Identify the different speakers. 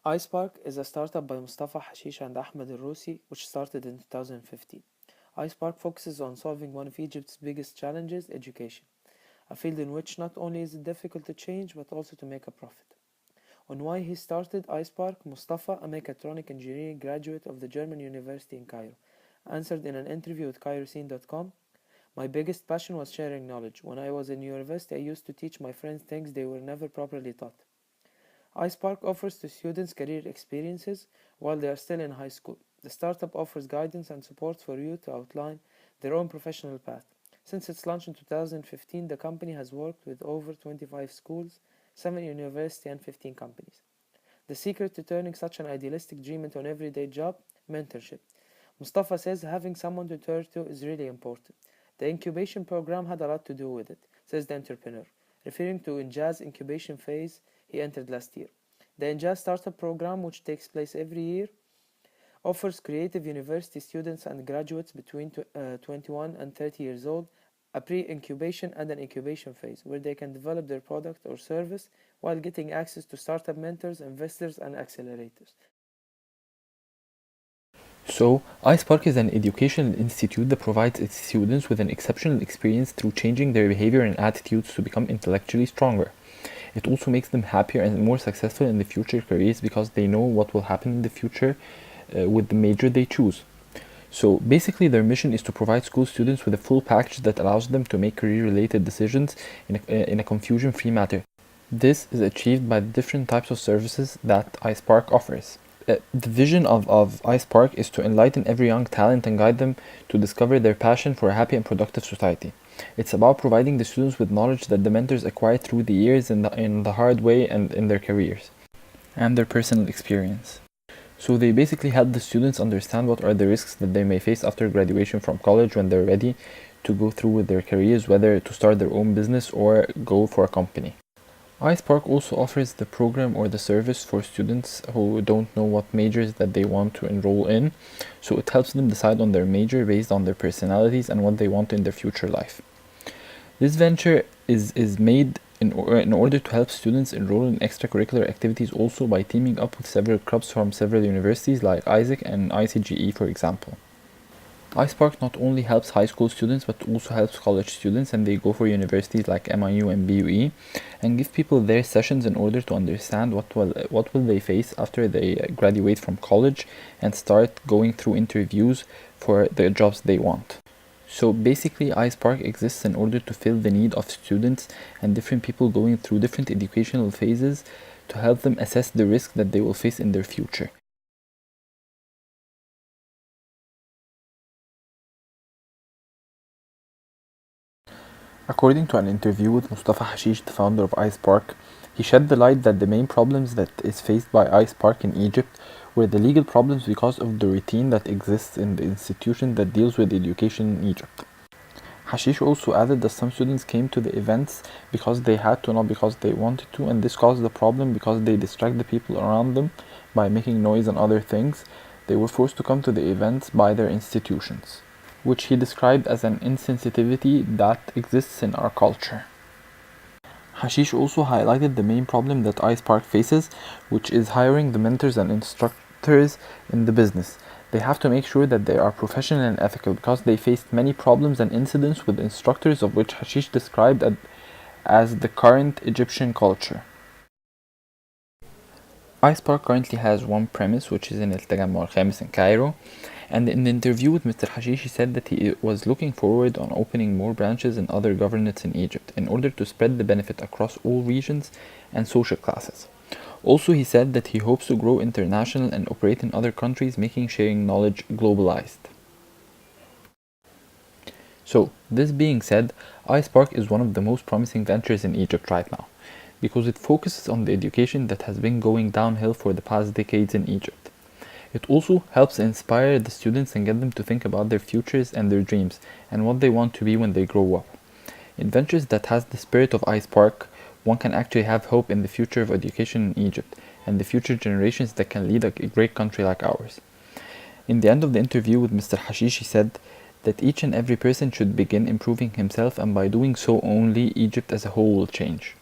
Speaker 1: Ispark is a startup by Mustafa Hashish and Ahmed al-Rosi, which started in 2015. Ispark focuses on solving one of Egypt's biggest challenges, education, a field in which not only is it difficult to change, but also to make a profit. On why he started Ispark, Mustafa, a mechatronic engineering graduate of the German University in Cairo, answered in an interview with cairoscene.com, "My biggest passion was sharing knowledge. When I was in university, I used to teach my friends things they were never properly taught." Ispark offers to students career experiences while they are still in high school. The startup offers guidance and support for youth to outline their own professional path. Since its launch in 2015, the company has worked with over 25 schools, 7 universities, and 15 companies. The secret to turning such an idealistic dream into an everyday job? Mentorship. Mustafa says having someone to turn to is really important. The incubation program had a lot to do with it, says the entrepreneur, referring to Injaz incubation phase he entered last year. The Injaz startup program, which takes place every year, offers creative university students and graduates between 21 and 30 years old a pre-incubation and an incubation phase where they can develop their product or service while getting access to startup mentors, investors, and accelerators.
Speaker 2: So, Ispark is an educational institute that provides its students with an exceptional experience through changing their behavior and attitudes to become intellectually stronger. It also makes them happier and more successful in the future careers because they know what will happen in the future with the major they choose. So basically their mission is to provide school students with a full package that allows them to make career-related decisions in a confusion-free manner. This is achieved by the different types of services that Ispark offers. The vision of Ispark is to enlighten every young talent and guide them to discover their passion for a happy and productive society. It's about providing the students with knowledge that the mentors acquire through the years in the hard way and in their careers and their personal experience. So they basically help the students understand what are the risks that they may face after graduation from college when they're ready to go through with their careers, whether to start their own business or go for a company. Ispark also offers the program or the service for students who don't know what majors that they want to enroll in, so it helps them decide on their major based on their personalities and what they want in their future life. This venture is made in order to help students enroll in extracurricular activities also by teaming up with several clubs from several universities like Isaac and ICGE, for example. Ispark not only helps high school students but also helps college students, and they go for universities like MIU and BUE and give people their sessions in order to understand what will they face after they graduate from college and start going through interviews for the jobs they want. So basically Ispark exists in order to fill the need of students and different people going through different educational phases to help them assess the risk that they will face in their future. According to an interview with Mustafa Hashish, the founder of Ispark, he shed the light that the main problems that is faced by Ispark in Egypt were the legal problems because of the routine that exists in the institution that deals with education in Egypt. Hashish also added that some students came to the events because they had to, not because they wanted to, and this caused the problem because they distract the people around them by making noise and other things. They were forced to come to the events by their institutions, which he described as an insensitivity that exists in our culture. Hashish also highlighted the main problem that Ispark faces, which is hiring the mentors and instructors in the business. They have to make sure that they are professional and ethical because they faced many problems and incidents with instructors, of which Hashish described as the current Egyptian culture. Ispark currently has one premise, which is in El Tajammu Al Khamis in Cairo, and in the interview with Mr. Hashish, he said that he was looking forward on opening more branches in other governorates in Egypt in order to spread the benefit across all regions and social classes. Also, he said that he hopes to grow international and operate in other countries, making sharing knowledge globalized. So, this being said, Ispark is one of the most promising ventures in Egypt right now, because it focuses on the education that has been going downhill for the past decades in Egypt. It also helps inspire the students and get them to think about their futures and their dreams and what they want to be when they grow up. In ventures that has the spirit of Ispark, one can actually have hope in the future of education in Egypt and the future generations that can lead a great country like ours. In the end of the interview with Mr. Hashish, he said that each and every person should begin improving himself, and by doing so only Egypt as a whole will change.